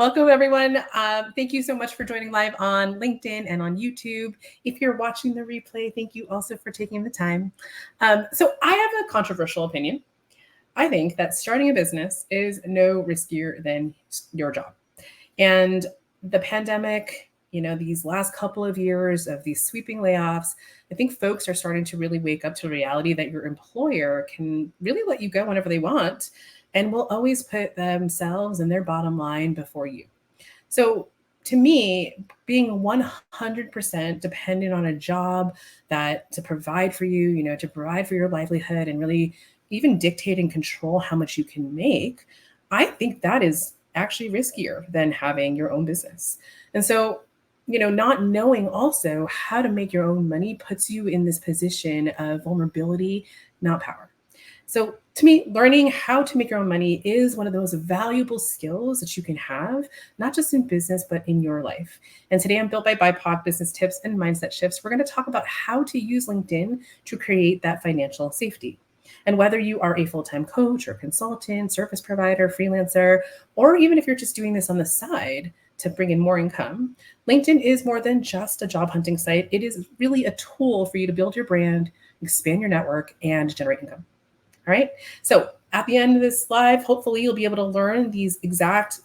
Welcome, everyone. Thank you so much for joining live on LinkedIn and on YouTube. If you're watching the replay, thank you also for taking the time. So I have a controversial opinion. I think that starting a business is no riskier than your job. And the pandemic, these last couple of years of these sweeping layoffs, I think folks are starting to really wake up to the reality that your employer can really let you go whenever they want and will always put themselves and their bottom line before you. So to me, being 100% dependent on a job that to provide for you, to provide for your livelihood and really even dictate and control how much you can make, I think that is actually riskier than having your own business. And so, not knowing also how to make your own money puts you in this position of vulnerability, not power. So, to me, learning how to make your own money is one of those valuable skills that you can have, not just in business, but in your life. And today I'm Built by BIPOC Business Tips and Mindset Shifts. We're going to talk about how to use LinkedIn to create that financial safety. And whether you are a full-time coach or consultant, service provider, freelancer, or even if you're just doing this on the side to bring in more income, LinkedIn is more than just a job hunting site. It is really a tool for you to build your brand, expand your network, and generate income. All right. So at the end of this live, hopefully you'll be able to learn these exact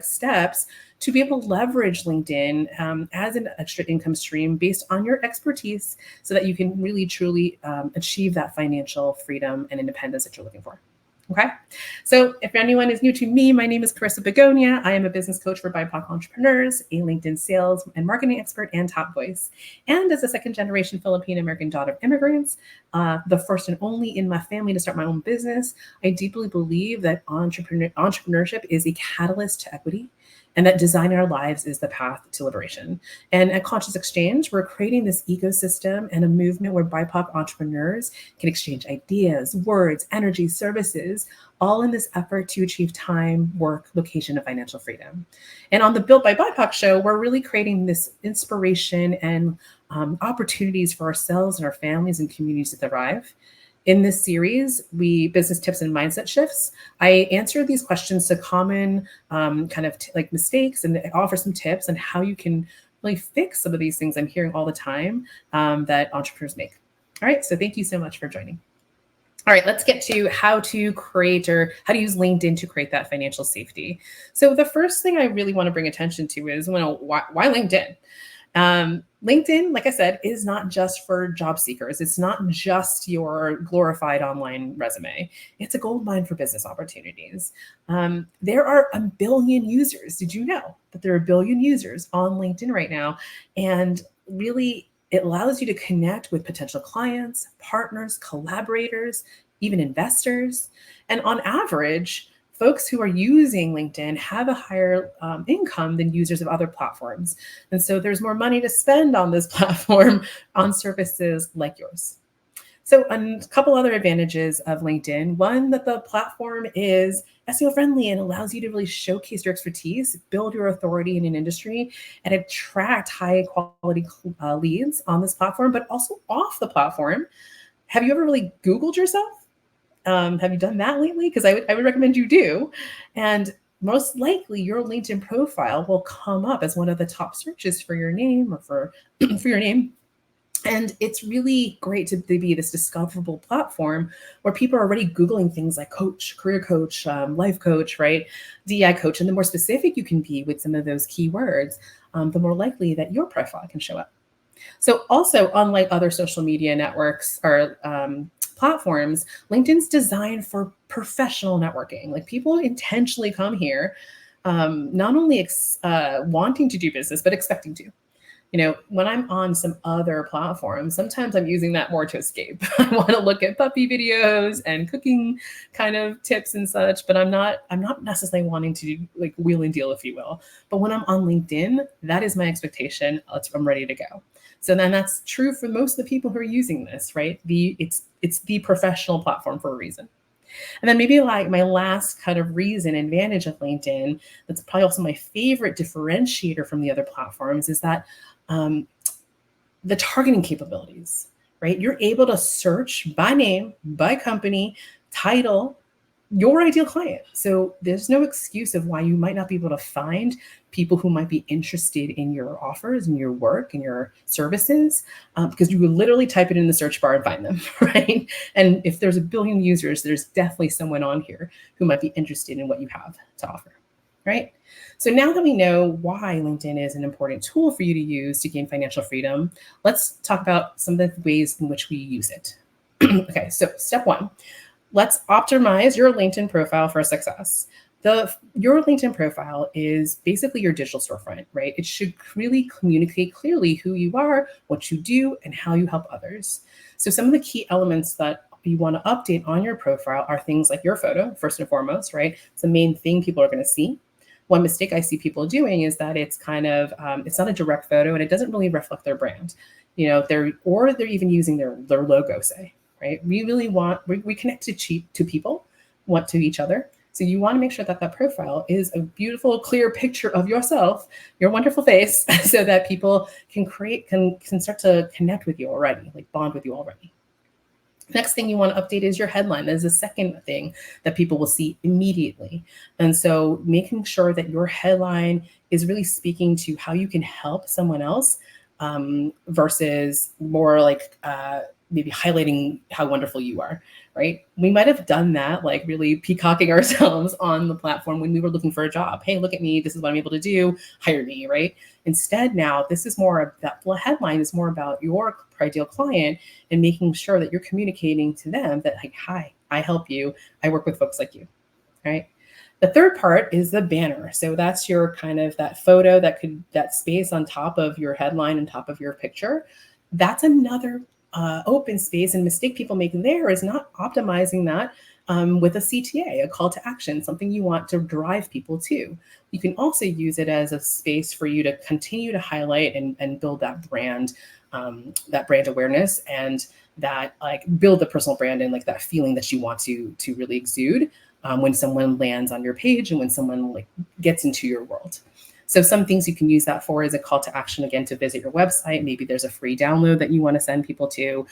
steps to be able to leverage LinkedIn as an extra income stream based on your expertise so that you can really, truly achieve that financial freedom and independence that you're looking for. Okay. So if anyone is new to me, my name is Carissa Begonia. I am a business coach for BIPOC entrepreneurs, a LinkedIn sales and marketing expert, and top voice. And as a second generation Filipino-American daughter of immigrants, the first and only in my family to start my own business, I deeply believe that entrepreneurship is a catalyst to equity, and that designing our lives is the path to liberation. And at Conscious Exchange, we're creating this ecosystem and a movement where BIPOC entrepreneurs can exchange ideas, words, energy, services, all in this effort to achieve time, work, location, and financial freedom. And on the Built by BIPOC show, we're really creating this inspiration and opportunities for ourselves and our families and communities to thrive. In this series, business tips and mindset shifts, I answer these questions to common mistakes and offer some tips on how you can really fix some of these things I'm hearing all the time that entrepreneurs make. All right, so thank you so much for joining. All right, let's get to how to create or how to use LinkedIn to create that financial safety. So the first thing I really want to bring attention to is why LinkedIn? LinkedIn, like I said, is not just for job seekers. It's not just your glorified online resume. It's a goldmine for business opportunities. There are 1 billion users. Did you know that there are 1 billion users on LinkedIn right now? And really, it allows you to connect with potential clients, partners, collaborators, even investors. And on average, folks who are using LinkedIn have a higher income than users of other platforms. And so there's more money to spend on this platform on services like yours. So a couple other advantages of LinkedIn. One, that the platform is SEO friendly and allows you to really showcase your expertise, build your authority in an industry, and attract high quality leads on this platform, but also off the platform. Have you ever really Googled yourself? Have you done that lately? Because I would recommend you do. And most likely your LinkedIn profile will come up as one of the top searches for your name or for your name. And it's really great to be this discoverable platform where people are already Googling things like coach, career coach, life coach, right? DEI coach. And the more specific you can be with some of those keywords, the more likely that your profile can show up. So also, unlike other social media networks or platforms, LinkedIn's designed for professional networking. Like people intentionally come here, not only wanting to do business, but expecting to. When I'm on some other platforms, sometimes I'm using that more to escape. I want to look at puppy videos and cooking kind of tips and such, but I'm not necessarily wanting to like wheel and deal, if you will. But when I'm on LinkedIn, that is my expectation. I'm ready to go. So then that's true for most of the people who are using this, right? It's the professional platform for a reason. And then maybe like my last kind of advantage of LinkedIn, that's probably also my favorite differentiator from the other platforms, is that the targeting capabilities, right? You're able to search by name, by company, title, your ideal client. So there's no excuse of why you might not be able to find people who might be interested in your offers and your work and your services, because you will literally type it in the search bar and find them, right? And if there's a billion users, there's definitely someone on here who might be interested in what you have to offer, right? So now that we know why LinkedIn is an important tool for you to use to gain financial freedom, let's talk about some of the ways in which we use it. Okay, so step one, let's optimize your LinkedIn profile for success. Your LinkedIn profile is basically your digital storefront, right? It should really communicate clearly who you are, what you do, and how you help others. So some of the key elements that you want to update on your profile are things like your photo, first and foremost, right? It's the main thing people are going to see. One mistake I see people doing is that it's kind of it's not a direct photo and it doesn't really reflect their brand. They're even using their logo, say, right? We really want we connect to people, want to each other. So you want to make sure that that profile is a beautiful, clear picture of yourself, your wonderful face, so that people can start to connect with you already, like bond with you already. Next thing you want to update is your headline. That is the second thing that people will see immediately. And so making sure that your headline is really speaking to how you can help someone else, versus more like maybe highlighting how wonderful you are, right? We might have done that, like really peacocking ourselves on the platform when we were looking for a job. Hey, look at me. This is what I'm able to do. Hire me, right? Instead, now this is more, that headline is more about your ideal client and making sure that you're communicating to them that, like, hi, I help you. I work with folks like you, right? The third part is the banner. So that's your kind of that photo, that space on top of your headline and top of your picture. That's another open space, and mistake people make there is not optimizing that with a CTA, a call to action, something you want to drive people to. You can also use it as a space for you to continue to highlight and build that brand awareness, and that like build the personal brand and like that feeling that you want to really exude when someone lands on your page and when someone like gets into your world. So some things you can use that for is a call to action, again, to visit your website. Maybe there's a free download that you want to send people to.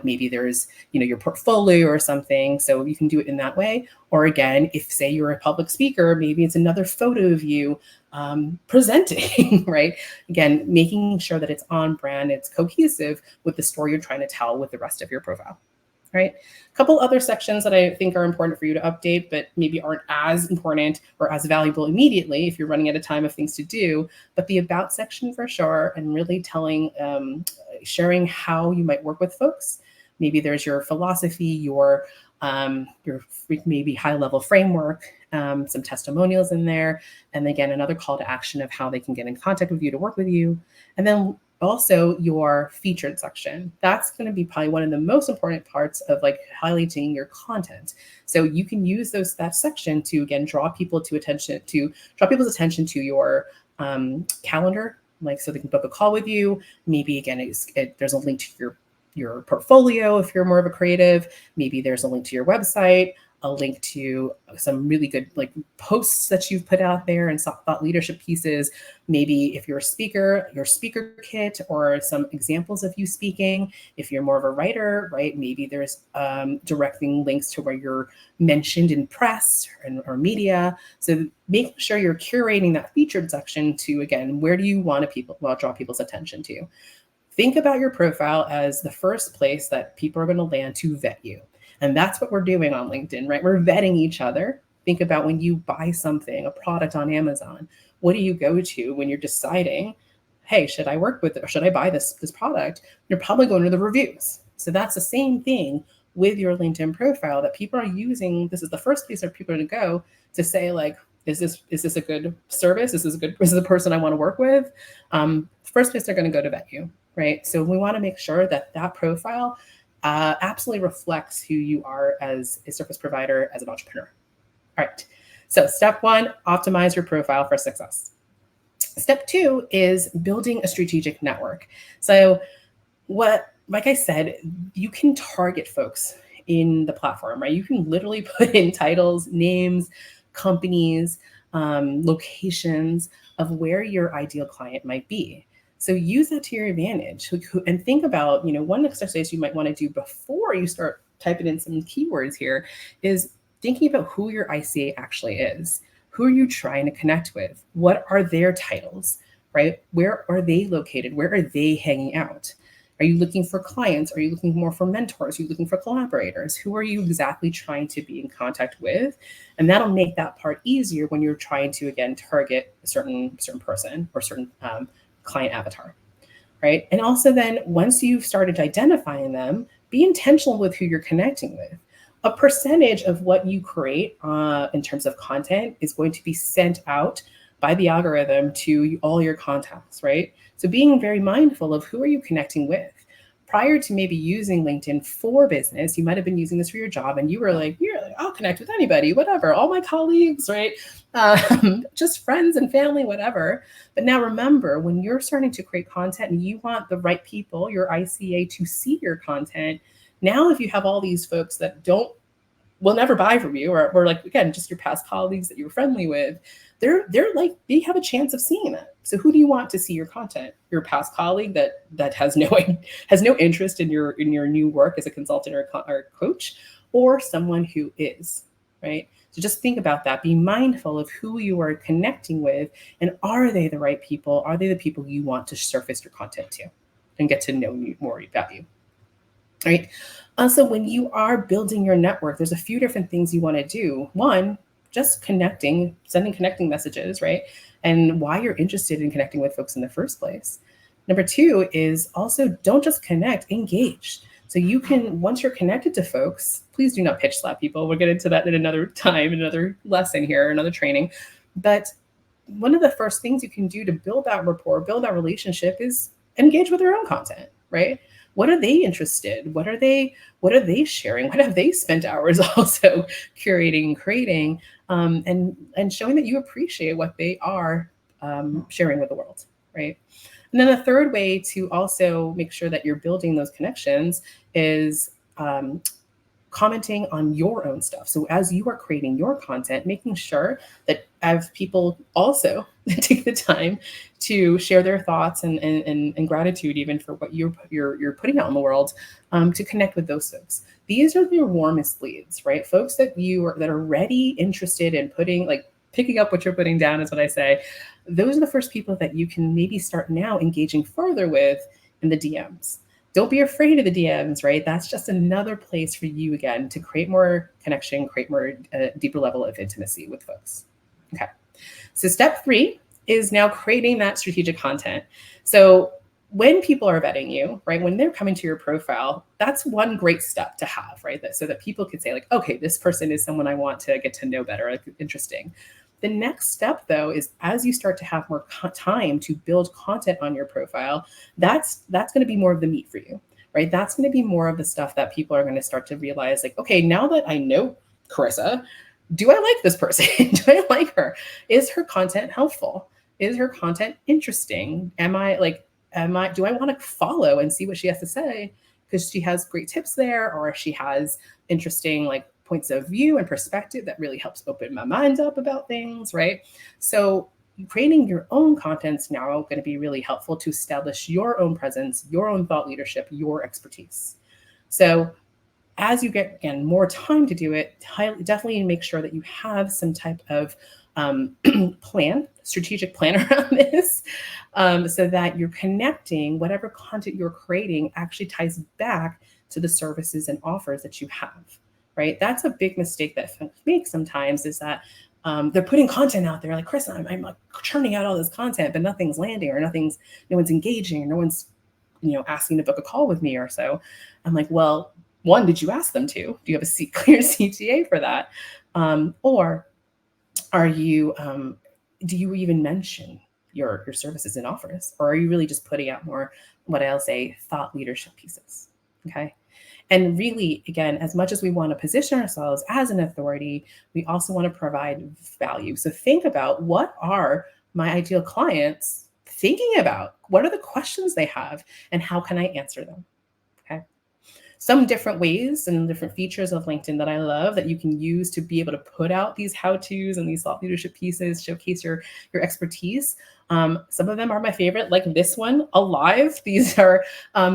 Maybe there's, your portfolio or something. So you can do it in that way. Or again, if say you're a public speaker, maybe it's another photo of you presenting, right? Again, making sure that it's on brand, it's cohesive with the story you're trying to tell with the rest of your profile. Right? A couple other sections that I think are important for you to update, but maybe aren't as important or as valuable immediately if you're running out of time of things to do, but the about section for sure, and really sharing how you might work with folks. Maybe there's your philosophy, your maybe high level framework, some testimonials in there, and again, another call to action of how they can get in contact with you to work with you. And then also your featured section. That's going to be probably one of the most important parts of like highlighting your content. So you can use that section to again draw people's attention to your calendar, like so they can book a call with you. Maybe again, there's a link to your portfolio if you're more of a creative. Maybe there's a link to your website, a link to some really good like posts that you've put out there and thought leadership pieces. Maybe if you're a speaker, your speaker kit or some examples of you speaking. If you're more of a writer, right? Maybe there's directing links to where you're mentioned in press or media. So making sure you're curating that featured section to, again, where do you want to draw people's attention to? Think about your profile as the first place that people are going to land to vet you. And that's what we're doing on LinkedIn, right? We're vetting each other. Think about when you buy something, a product on Amazon, what do you go to when you're deciding, hey, should I work with it or should I buy this product? You're probably going to the reviews. So that's the same thing with your LinkedIn profile that people are using. This is the first place where people are going to go to say like, is this a good service? Is this a person I want to work with? First place they're going to go to vet you, right? So we want to make sure that profile absolutely reflects who you are as a service provider, as an entrepreneur. All right. So step one, optimize your profile for success. Step two is building a strategic network. So like I said, you can target folks in the platform, right? You can literally put in titles, names, companies, locations of where your ideal client might be. So use that to your advantage and think about, one exercise you might want to do before you start typing in some keywords here is thinking about who your ICA actually is. Who are you trying to connect with? What are their titles, right? Where are they located? Where are they hanging out? Are you looking for clients? Are you looking more for mentors? Are you looking for collaborators? Who are you exactly trying to be in contact with? And that'll make that part easier when you're trying to, again, target a certain person or certain client avatar, right? And also then once you've started identifying them, be intentional with who you're connecting with. A percentage of what you create in terms of content is going to be sent out by the algorithm to all your contacts, right? So being very mindful of who are you connecting with. Prior to maybe using LinkedIn for business, you might have been using this for your job and you're like, I'll connect with anybody, whatever, all my colleagues, right? Just friends and family, whatever. But now remember, when you're starting to create content and you want the right people, your ICA, to see your content, now if you have all these folks that will never buy from you, or like, again, just your past colleagues that you were friendly with, they're like, they have a chance of seeing that. So who do you want to see your content? Your past colleague that has no interest in your new work as a consultant or coach, or someone who is, right? So just think about that. Be mindful of who you are connecting with, and are they the right people? Are they the people you want to surface your content to and get to know more about you? Right. Also, when you are building your network, there's a few different things you want to do. One, just sending connecting messages, right? And why you're interested in connecting with folks in the first place. Number two is also don't just connect, engage. So you can, once you're connected to folks, please do not pitch slap people. We'll get into that in another time, another lesson here, another training. But one of the first things you can do to build that rapport, build that relationship, is engage with their own content, right? What are they interested? What are they sharing? What have they spent hours also curating and creating, and showing that you appreciate what they are sharing with the world, right? And then the third way to also make sure that you're building those connections is commenting on your own stuff. So as you are creating your content, making sure that as people also take the time to share their thoughts and gratitude even for what you're putting out in the world, to connect with those folks. These are your warmest leads, right? Folks that are ready, interested in picking up what you're putting down, is what I say. Those are the first people that you can maybe start now engaging further with in the DMs. Don't be afraid of the DMs, right? That's just another place for you, again, to create more connection, create more deeper level of intimacy with folks. Okay. So step 3 is now creating that strategic content. So when people are vetting you, right, when they're coming to your profile, that's one great step to have, right? So that people could say like, okay, this person is someone I want to get to know better, like interesting. The next step, though, is as you start to have more time to build content on your profile, that's going to be more of the meat for you, right? That's going to be more of the stuff that people are going to start to realize, like, okay, now that I know Carissa, do I like this person? Do I like her? Is her content helpful? Is her content interesting? Do I want to follow and see what she has to say because she has great tips there, or she has interesting points of view and perspective that really helps open my mind up about things, right? So creating your own content's now going to be really helpful to establish your own presence, your own thought leadership, your expertise. So as you get, again, more time to do it, definitely make sure that you have some type of strategic plan around this, so that you're connecting whatever content you're creating actually ties back to the services and offers that you have, right? That's a big mistake that folks make sometimes, is that they're putting content out there like, Chris, I'm like churning out all this content, but nothing's landing, or no one's engaging, or no one's asking to book a call with me or so. I'm like, well, one, did you ask them to? Do you have a clear CTA for that? Or are you, do you even mention your services and offers? Or are you really just putting out more, what I'll say, thought leadership pieces? Okay. And really, again, as much as we want to position ourselves as an authority, we also want to provide value. So think about, what are my ideal clients thinking about? What are the questions they have, and how can I answer them? Okay. Some different ways and different features of LinkedIn that I love that you can use to be able to put out these how-tos and these thought leadership pieces, showcase your expertise. Some of them are my favorite, like this one, Alive. These are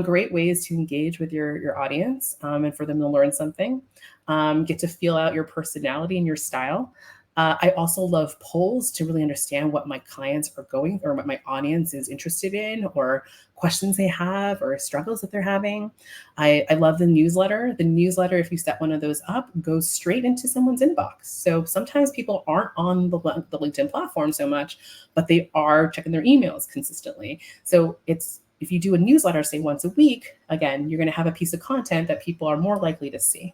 great ways to engage with your audience, and for them to learn something. get to feel out your personality and your style. I also love polls to really understand what my clients are going or what my audience is interested in or questions they have or struggles that they're having. I love the newsletter. The newsletter, if you set one of those up, goes straight into someone's inbox. So sometimes people aren't on the LinkedIn platform so much, but they are checking their emails consistently. So if you do a newsletter, say once a week, again, you're going to have a piece of content that people are more likely to see.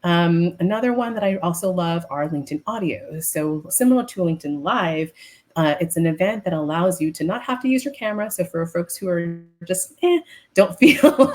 Another one that I also love are LinkedIn audios. So similar to LinkedIn Live, it's an event that allows you to not have to use your camera. So for folks who are just don't feel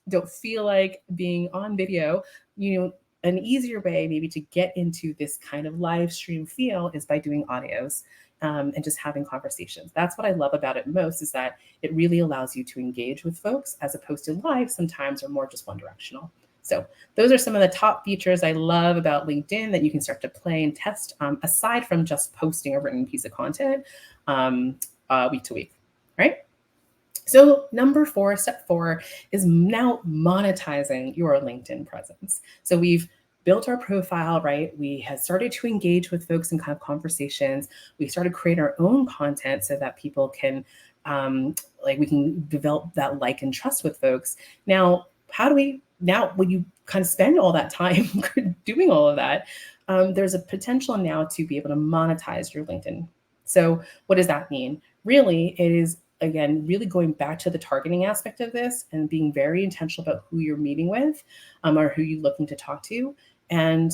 don't feel like being on video, an easier way maybe to get into this kind of live stream feel is by doing audios. And just having conversations. That's what I love about it most, is that it really allows you to engage with folks, as opposed to live sometimes are more just one directional. So those are some of the top features I love about LinkedIn that you can start to play and test, aside from just posting a written piece of content week to week, right? So step 4 is now monetizing your LinkedIn presence. So we've built our profile, right? We had started to engage with folks in kind of conversations. We started creating our own content so that people can, we can develop that like and trust with folks. Now, when you kind of spend all that time doing all of that, there's a potential now to be able to monetize your LinkedIn. So what does that mean? Really, it is, again, really going back to the targeting aspect of this and being very intentional about who you're meeting with, or who you're looking to talk to, and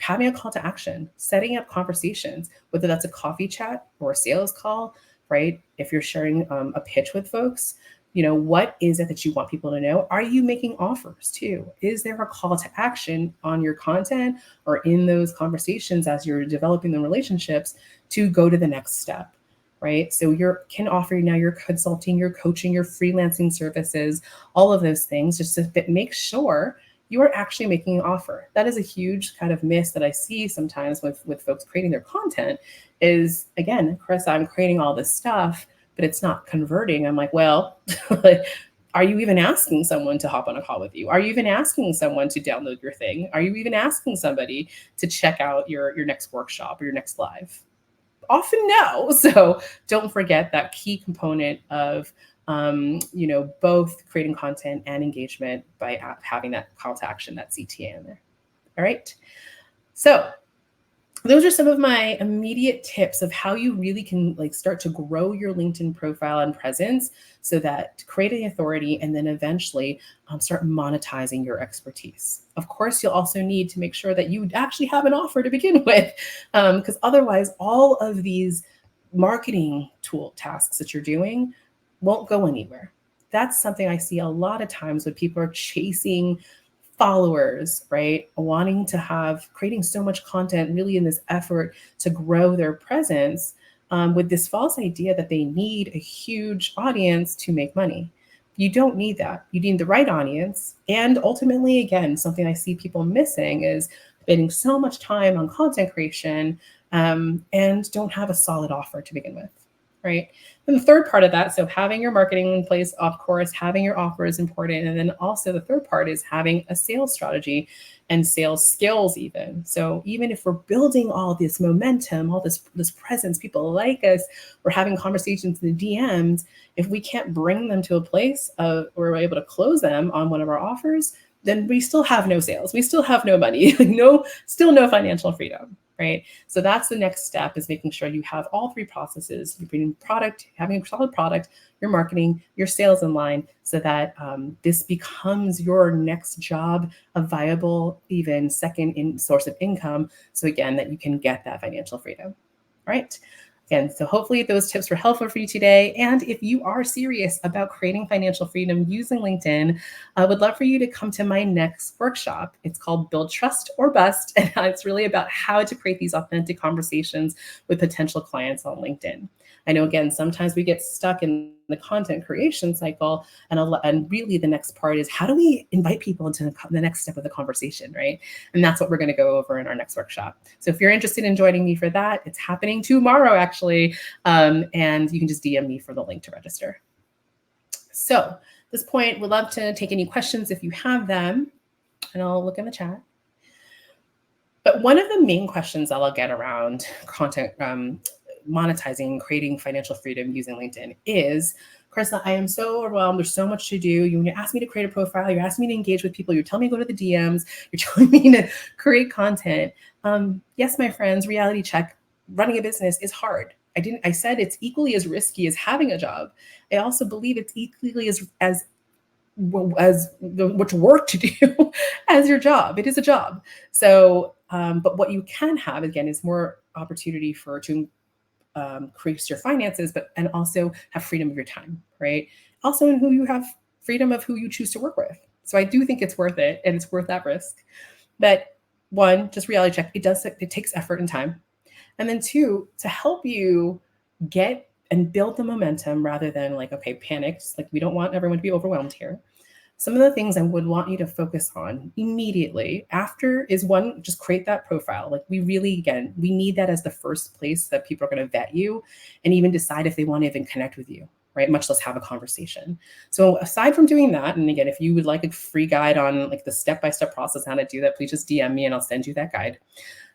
having a call to action, setting up conversations, whether that's a coffee chat or a sales call, right? If you're sharing a pitch with folks, what is it that you want people to know? Are you making offers too? Is there a call to action on your content or in those conversations as you're developing the relationships to go to the next step, right? So you can offer now your consulting, your coaching, your freelancing services, all of those things, just to make sure you are actually making an offer. That is a huge kind of miss that I see sometimes with folks creating their content is, again, Chris, I'm creating all this stuff, but it's not converting. I'm like, well, are you even asking someone to hop on a call with you? Are you even asking someone to download your thing? Are you even asking somebody to check out your next workshop or your next live? Often no. So don't forget that key component of both creating content and engagement by having that call to action, that CTA in there. All right. So those are some of my immediate tips of how you really can start to grow your LinkedIn profile and presence, so that to create an authority and then eventually start monetizing your expertise. Of course, you'll also need to make sure that you actually have an offer to begin with, because otherwise all of these marketing tool tasks that you're doing won't go anywhere. That's something I see a lot of times when people are chasing followers, right? Creating so much content really in this effort to grow their presence, with this false idea that they need a huge audience to make money. You don't need that. You need the right audience. And ultimately, again, something I see people missing is spending so much time on content creation, and don't have a solid offer to begin with, right? And the third part of that, so having your marketing in place, of course, having your offer is important. And then also the third part is having a sales strategy and sales skills even. So even if we're building all this momentum, all this presence, people like us, we're having conversations in the DMs, if we can't bring them to a place where we're able to close them on one of our offers, then we still have no sales. We still have no money, still no financial freedom. Right. So that's the next step, is making sure you have all three processes: you're bringing product, having a solid product, your marketing, your sales in line, so that this becomes your next job, a viable, even second source of income. So again, that you can get that financial freedom. All right. Again, so hopefully those tips were helpful for you today. And if you are serious about creating financial freedom using LinkedIn, I would love for you to come to my next workshop. It's called Build Trust or Bust. And it's really about how to create these authentic conversations with potential clients on LinkedIn. I know, again, sometimes we get stuck in the content creation cycle, and really the next part is, how do we invite people into the next step of the conversation, right? And that's what we're going to go over in our next workshop. So if you're interested in joining me for that, it's happening tomorrow, actually, and you can just DM me for the link to register. So at this point, we'd love to take any questions if you have them. and I'll look in the chat. But one of the main questions that I'll get around content monetizing, creating financial freedom using LinkedIn is, Carissa, I am so overwhelmed. There's so much to do. You ask me to create a profile. You're asking me to engage with people. You're telling me to go to the DMs. You're telling me to create content. Yes, my friends, reality check. Running a business is hard. I said it's equally as risky as having a job. I also believe it's equally as much work to do as your job. It is a job. So, but what you can have again is more opportunity to increase your finances, and also have freedom of your time, right? Also, in who you have freedom of who you choose to work with. So I do think it's worth it, and it's worth that risk. But one, just reality check. It takes effort and time. And then two, to help you get and build the momentum rather than like, okay, panicked. Like, we don't want everyone to be overwhelmed here. Some of the things I would want you to focus on immediately after is one, just create that profile. Like, we need that as the first place that people are going to vet you and even decide if they want to even connect with you, right? Much less have a conversation. So aside from doing that, and again, if you would like a free guide on like the step-by-step process how to do that, please just DM me and I'll send you that guide.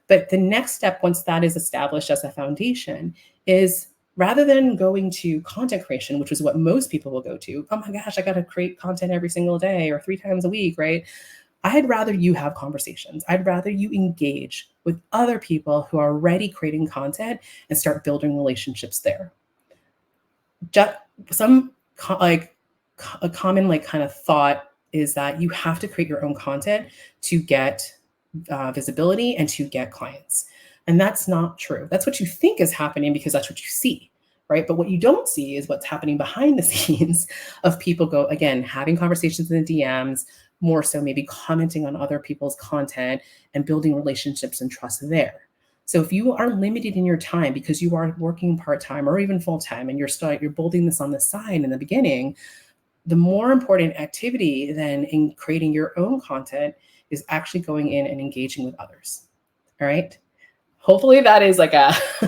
But the next step, once that is established as a foundation, is rather than going to content creation, which is what most people will go to, oh my gosh, I got to create content every single day or 3 times a week, right? I'd rather you have conversations. I'd rather you engage with other people who are already creating content and start building relationships there. A common like kind of thought is that you have to create your own content to get visibility and to get clients. And that's not true. That's what you think is happening because that's what you see, right? But what you don't see is what's happening behind the scenes of people having conversations in the DMs, more so maybe commenting on other people's content and building relationships and trust there. So if you are limited in your time because you are working part-time or even full-time and you're building this on the side in the beginning, the more important activity then in creating your own content is actually going in and engaging with others. All right. Hopefully that is like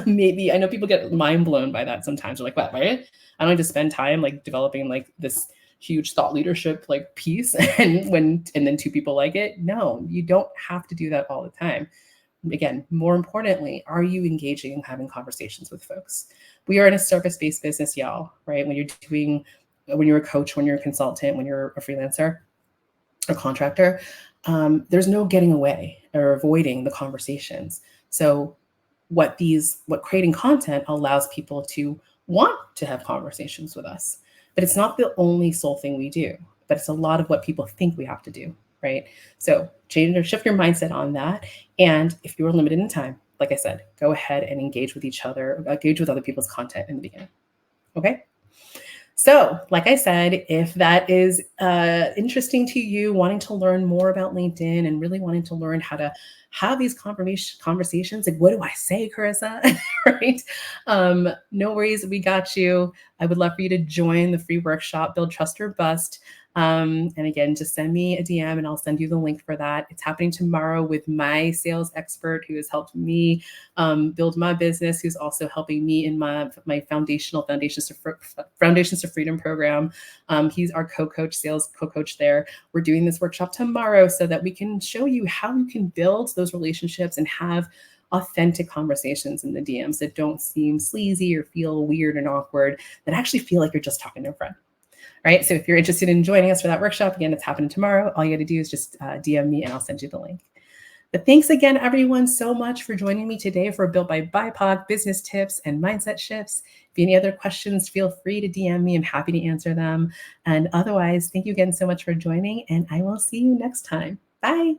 maybe, I know people get mind blown by that sometimes. They're like, what, right? I don't need to spend time like developing like this huge thought leadership like piece and then 2 people like it. No, you don't have to do that all the time. Again, more importantly, are you engaging and having conversations with folks? We are in a service-based business, y'all, right? When you're a coach, when you're a consultant, when you're a freelancer or contractor, there's no getting away or avoiding the conversations. So what creating content allows people to want to have conversations with us, but it's not the only sole thing we do, but it's a lot of what people think we have to do, right? So shift your mindset on that. And if you're limited in time, like I said, go ahead and engage with other people's content in the beginning. Okay. So like I said, if that is interesting to you, wanting to learn more about LinkedIn and really wanting to learn how to have these conversations, like, what do I say, Carissa? Right? No worries, we got you. I would love for you to join the free workshop, Build Trust or Bust. And again, just send me a DM and I'll send you the link for that. It's happening tomorrow with my sales expert who has helped me build my business, who's also helping me in my Foundations to Freedom program. He's our sales co-coach there. We're doing this workshop tomorrow so that we can show you how you can build those relationships and have authentic conversations in the DMs that don't seem sleazy or feel weird and awkward, that actually feel like you're just talking to a friend. Right. So if you're interested in joining us for that workshop, again, it's happening tomorrow. All you got to do is just DM me and I'll send you the link. But thanks again, everyone, so much for joining me today for Built by BIPOC business tips and mindset shifts. If you have any other questions, feel free to DM me. I'm happy to answer them. And otherwise, thank you again so much for joining, and I will see you next time. Bye.